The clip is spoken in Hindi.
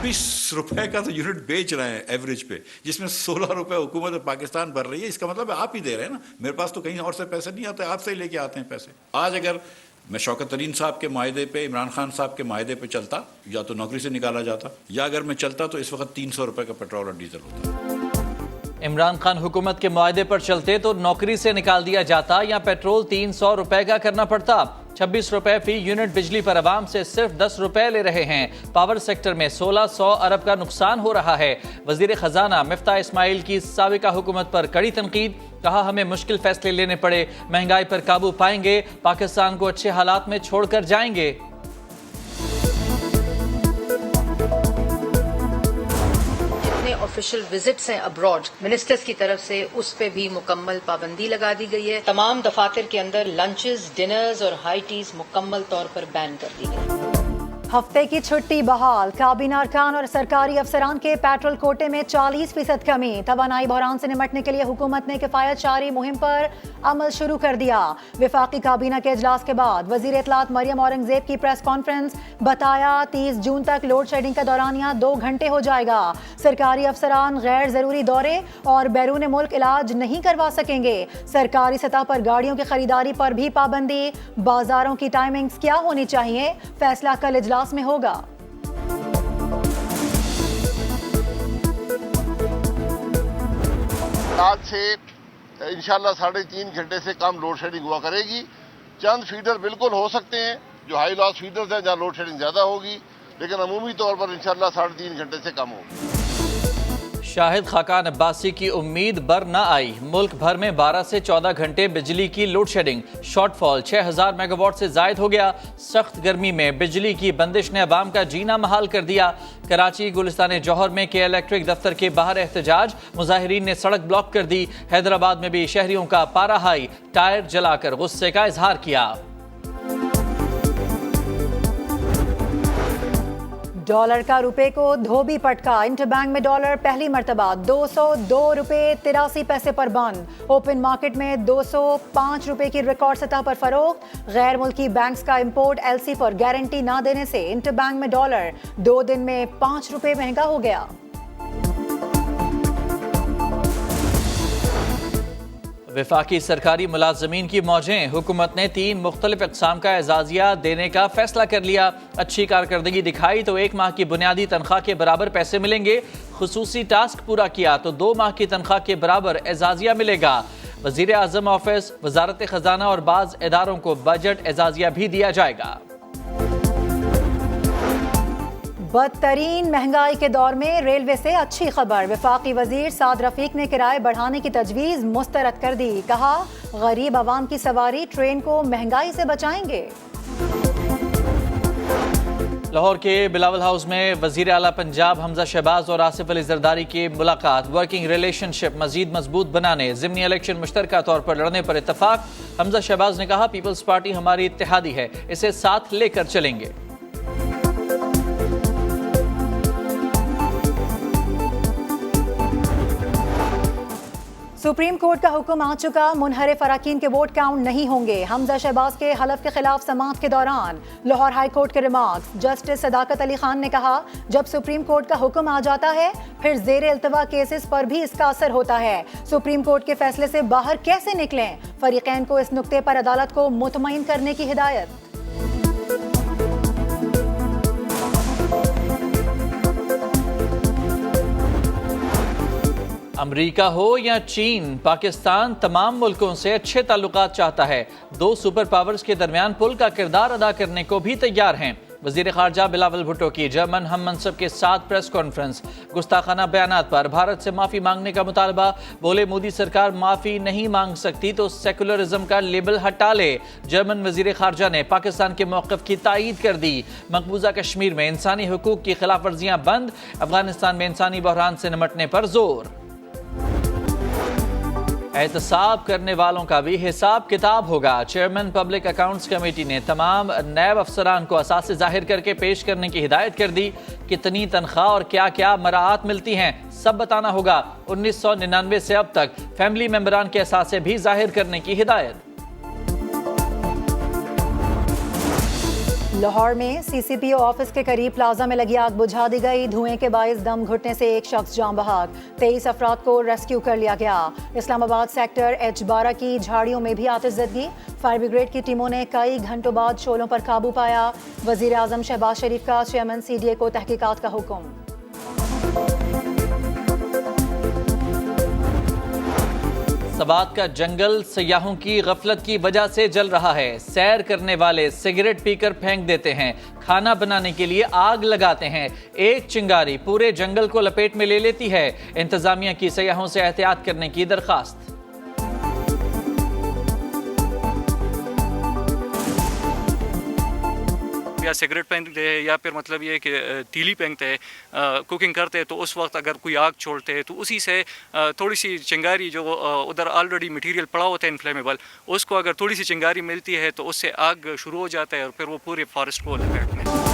26 रुपए का तो यूनिट बेच रहे हैं एवरेज पे, जिसमें 16 रुपए हुकूमत पाकिस्तान भर रही है। इसका मतलब है आप ही दे रहे हैं ना, मेरे पास तो कहीं और से पैसे नहीं आते, आपसे ही लेके आते हैं पैसे। आज अगर मैं शौकत तरीन साहब के मायदे पे, इमरान खान साहब के मायदे पे चलता, या तो नौकरी से निकाला जाता, या अगर मैं चलता तो इस वक्त 300 रुपए का पेट्रोल और डीजल होता। इमरान खान हुकूमत के मुआहदे पर चलते तो नौकरी से निकाल दिया जाता या पेट्रोल 300 रुपए का करना पड़ता। 26 रुपए फी यूनिट बिजली पर आवाम से सिर्फ 10 रुपए ले रहे हैं। पावर सेक्टर में 1600 अरब का नुकसान हो रहा है। वजीर खजाना मिफ्ता इस्माइल की साबिका हुकूमत पर कड़ी तनकीद, कहा हमें मुश्किल फैसले लेने पड़े, महंगाई पर काबू पाएंगे, पाकिस्तान को अच्छे हालात में छोड़कर जाएंगे। ऑफिशियल विजिट्स हैं अब्रॉड मिनिस्टर्स की तरफ से, उस पे भी मुकम्मल पाबंदी लगा दी गई है। तमाम दफातर के अंदर लंचेस, डिनर्स और हाई टीज मुकम्मल तौर पर बैन कर दी गई। हफ्ते की छुट्टी बहाल, काबीना अरकान और सरकारी अफसरान के पेट्रोल कोटे में 40% कमी। तवानाई बहरान से निपटने के लिए हुकूमत ने किफायत जारी मुहिम पर अमल शुरू कर दिया। विफाकी काबीना के इजलास के बाद वजीर इत्तलात मरियम औरंगजेब की प्रेस कॉन्फ्रेंस, बताया 30 जून तक लोड शेडिंग का दौरानिया 2 घंटे हो जाएगा। सरकारी अफसरान गैर जरूरी दौरे और बैरून मुल्क इलाज नहीं करवा सकेंगे। सरकारी सतह पर गाड़ियों की खरीदारी पर भी पाबंदी। बाजारों की टाइमिंग्स क्या होनी चाहिए, फैसला कल इजलास में होगा। आज से इंशाल्लाह 3.5 घंटे से कम लोड शेडिंग हुआ करेगी। चंद फीडर बिल्कुल हो सकते हैं जो हाई लॉस फीडर्स हैं, जहाँ लोड शेडिंग ज्यादा होगी, लेकिन अमूमी तौर पर इंशाल्लाह 3.5 घंटे से कम होगी। शाहिद खाकान अब्बासी की उम्मीद बर न आई। मुल्क भर में 12 से 14 घंटे बिजली की लोड शेडिंग। शॉर्टफॉल 6000 मेगावाट से जायद हो गया। सख्त गर्मी में बिजली की बंदिश ने अवाम का जीना महाल कर दिया। कराची गुलिस्तान जौहर में के इलेक्ट्रिक दफ्तर के बाहर एहतजाज, मुजाहिरीन ने सड़क ब्लॉक कर दी। हैदराबाद में भी शहरियों का पारा हाई, टायर जलाकर गुस्से का इजहार किया। डॉलर का रुपए को धोबी पटका। इंटरबैंक में डॉलर पहली मर्तबा 202 रुपए 83 पैसे पर बंद। ओपन मार्केट में 205 रुपए की रिकॉर्ड सतह पर फरोख्त। गैर मुल्की बैंक्स का इंपोर्ट एलसी पर गारंटी ना देने से इंटरबैंक में डॉलर 2 दिन में 5 रुपए महंगा हो गया। विफाकी सरकारी मुलाजमीन की मौजें। हुकूमत ने 3 मुख्तलिफ अक़साम का एजाजिया देने का फैसला कर लिया। अच्छी कारकर्दगी दिखाई तो 1 माह की बुनियादी तनख्वाह के बराबर पैसे मिलेंगे। खुसूसी टास्क पूरा किया तो 2 माह की तनख्वाह के बराबर एजाजिया मिलेगा। वज़ीर आज़म ऑफिस, वजारत खजाना और बाज़ इदारों को बजट एजाजिया भी दिया जाएगा। बदतरीन महंगाई के दौर में रेलवे से अच्छी खबर। वफाकी वजीर साद रफीक ने किराए बढ़ाने की तजवीज़ मुस्तरद कर दी। कहा गरीब आवाम की सवारी ट्रेन को महंगाई से बचाएंगे। लाहौर के बिलावल हाउस में वजीर आला पंजाब हमजा शहबाज और आसिफ अली जरदारी की मुलाकात। वर्किंग रिलेशनशिप मजीद मजबूत बनाने, ज़िमनी इलेक्शन मुश्तरका तौर पर लड़ने पर इत्तफाक। हमजा शहबाज ने कहा पीपल्स पार्टी हमारी इत्तेहादी है, इसे साथ लेकर चलेंगे। सुप्रीम कोर्ट का हुक्म आ चुका, मुनहरिफ अराकीन के वोट काउंट नहीं होंगे। हमजा शहबाज के हलफ के खिलाफ समाअत के दौरान लाहौर हाई कोर्ट के रिमार्क्स। जस्टिस सदाकत अली खान ने कहा जब सुप्रीम कोर्ट का हुक्म आ जाता है फिर जेर इल्तवा केसेस पर भी इसका असर होता है। सुप्रीम कोर्ट के फैसले से बाहर कैसे निकलें, फरीकैन को इस नुक्ते पर अदालत को मुतमईन करने की हिदायत। अमरीका हो या चीन, पाकिस्तान तमाम मुल्कों से अच्छे ताल्लुकात चाहता है। 2 सुपर पावर्स के दरमियान पुल का किरदार अदा करने को भी तैयार हैं। वजीर खारजा बिलावल भुट्टो की जर्मन हम मनसब के साथ प्रेस कॉन्फ्रेंस। गुस्ताखाना बयानात पर भारत से माफ़ी मांगने का मुतालबा। बोले मोदी सरकार माफ़ी नहीं मांग सकती तो सेकुलरिज्म का लेबल हटा ले। जर्मन वजीर खारजा ने पाकिस्तान के मौक़िफ़ की तायीद कर दी। मकबूजा कश्मीर में इंसानी हुकूक की खिलाफ वर्जियाँ बंद। अफगानिस्तान में इंसानी बहरान से निपटने पर जोर। एहतसाब करने वालों का भी हिसाब किताब होगा। चेयरमैन पब्लिक अकाउंट्स कमेटी ने तमाम नैब अफसरान को असासे जाहिर करके पेश करने की हिदायत कर दी। कितनी तनख्वाह और क्या क्या मराहत मिलती हैं सब बताना होगा। 1999 से अब तक फैमिली मेंबरान के असासे भी जाहिर करने की हिदायत। लाहौर में सीसीपीओ ऑफिस के करीब प्लाजा में लगी आग बुझा दी गई। धुएं के बाइस दम घुटने से एक शख्स जान बहक। 23 अफराद को रेस्क्यू कर लिया गया। इस्लामाबाद सेक्टर H12 की झाड़ियों में भी आतिशज़दगी। फायर ब्रिगेड की टीमों ने कई घंटों बाद शोलों पर काबू पाया। वजीर आजम शहबाज शरीफ का चेयरमैन CDA को तहकीकात का हुक्म। सबात का जंगल सयाहों की गफलत की वजह से जल रहा है। सैर करने वाले सिगरेट पीकर फेंक देते हैं, खाना बनाने के लिए आग लगाते हैं। एक चिंगारी पूरे जंगल को लपेट में ले लेती है। इंतजामिया की सयाहों से एहतियात करने की दरखास्त। या सिगरेट पहनते हैं या फिर मतलब ये कि तीली पहनते हैं, कुकिंग करते हैं, तो उस वक्त अगर कोई आग छोड़ते हैं तो उसी से थोड़ी सी चिंगारी जो उधर ऑलरेडी मटेरियल पड़ा होता है इनफ्लेमेबल, उसको अगर थोड़ी सी चिंगारी मिलती है तो उससे आग शुरू हो जाता है और फिर वो पूरे फॉरेस्ट को लपेट में